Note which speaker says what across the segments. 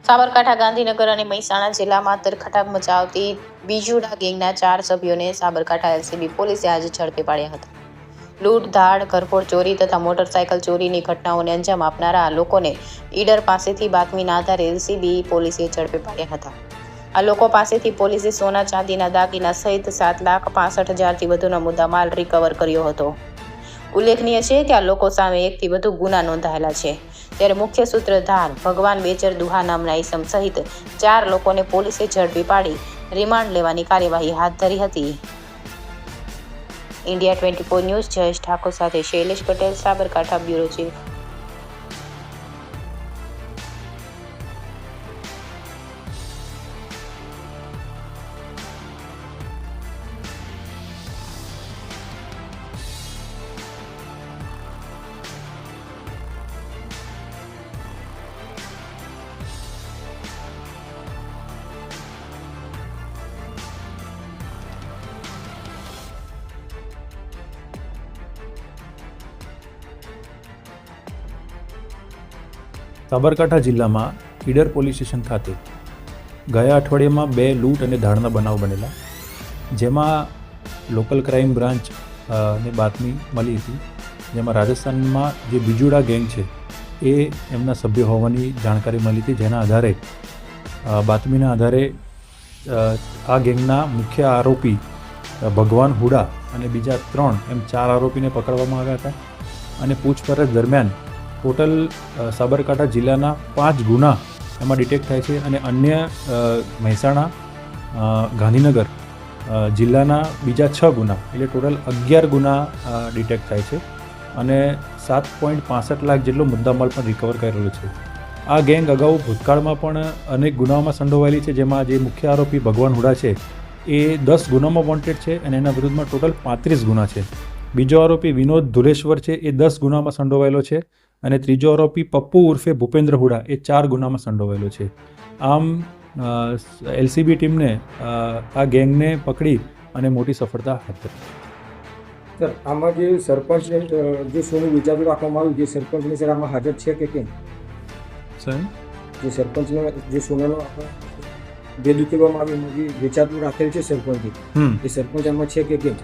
Speaker 1: સાબરકાંઠા, ગાંધીનગર અને મહેસાણા જિલ્લામાં તરખટાક મચાવતી બીજુડા ગેંગના 4 સભ્યોને સાબરકાંઠા એલસીબી પોલીસે આજે ઝડપી પાડ્યા હતા. લૂંટ, ધાડ, ઘરફોડ ચોરી તથા મોટરસાયકલ ચોરીની ઘટનાઓને અંજામ આપનારા આ લોકોને ઈડર પાસેથી બાતમીના આધારે એલસીબી પોલીસે ઝડપી પાડ્યા હતા. આ લોકો પાસેથી પોલીસે સોના ચાંદીના દાગીના સહિત 7,65,000થી વધુનો મુદ્દામાલ રિકવર કર્યો હતો. ઉલ્લેખનીય છે કે આ લોકો સામે 1થી વધુ ગુના નોંધાયેલા છે. ત્યારે મુખ્ય સૂત્રધાર ભગવાન બેચર દુહા નામના ઈસમ સહિત 4 લોકોને પોલીસે ઝડપી પાડી રિમાન્ડ લેવાની કાર્યવાહી હાથ ધરી હતી. ઇન્ડિયા 24 ન્યૂઝ જયેશ ઠાકોર સાથે શૈલેષ પટેલ, સાબરકાંઠા બ્યુરો ચીફ.
Speaker 2: સાબરકાંઠા જિલ્લામાં ઈડર પોલીસ સ્ટેશન ખાતે ગયા અઠવાડિયામાં 2 લૂંટ અને ધાડના બનાવ બનેલા, જેમાં લોકલ ક્રાઇમ બ્રાન્ચ ને બાતમી મળી હતી, જેમાં રાજસ્થાનમાં જે બીજુડા ગેંગ છે એ એમના સભ્ય હોવાની જાણકારી મળી હતી. જેના આધારે બાતમીના આધારે આ ગેંગના મુખ્ય આરોપી ભગવાન હુડા અને બીજા 3 એમ 4 આરોપીને પકડવામાં આવ્યા હતા. અને પૂછપરછ દરમિયાન ટોટલ સાબરકાંઠા જિલ્લાના 5 ગુના એમાં ડિટેક્ટ થાય છે અને અન્ય મહેસાણા, ગાંધીનગર જિલ્લાના બીજા 6 ગુના, એટલે ટોટલ 11 ગુના ડિટેક્ટ થાય છે અને 7.65 લાખ જેટલો મુદ્દામાલ પણ રિકવર કરેલો છે. આ ગેંગ અગાઉ ભૂતકાળમાં પણ અનેક ગુનાઓમાં સંડોવાયેલી છે, જેમાં જે મુખ્ય આરોપી ભગવાન હુડા છે એ 10 ગુનામાં વોન્ટેડ છે અને એના વિરુદ્ધમાં ટોટલ 35 ગુના છે. બીજો આરોપી વિનોદ ધુલેશ્વર છે એ 10 ગુનામાં સંડોવાયેલો છે અને ત્રીજો આરોપી પપ્પુ ઉર્ફે ભૂપેન્દ્ર હુડા એ 4 ગુનામાં સંડોવાયેલો છે. આમ એલસીબી ટીમને આ ગેંગને પકડી અને મોટી સફળતા હાથ ધરી.
Speaker 3: સર, આમાં જે સરપંચ જે સોનું વેચાતું રાખવામાં આવ્યું, જે સરપંચની સર આમાં હાજર છે કે કેમ?
Speaker 2: સર,
Speaker 3: જે સરપંચનો જે સોનાનો વેલ્યુ કરવામાં આવ્યું, જે વેચાતું રાખેલ છે સરપંચે, એ સરપંચ આમાં છે કે કેમ?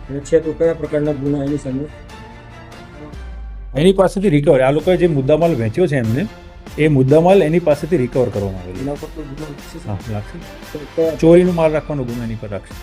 Speaker 3: અને છે તો કયા પ્રકારના ગુના એની સામે?
Speaker 2: એની પાસેથી રિકવર, આ લોકોએ જે મુદ્દામાલ વેચ્યો છે એમને, એ મુદ્દામાલ એની પાસેથી રિકવર કરવામાં આવેલો.
Speaker 3: એના પર કોઈ ગુનો લાગશે?
Speaker 2: હા, લાગશે. ચોરીનો માલ રાખવાનો ગુનો એની પર રાખશે.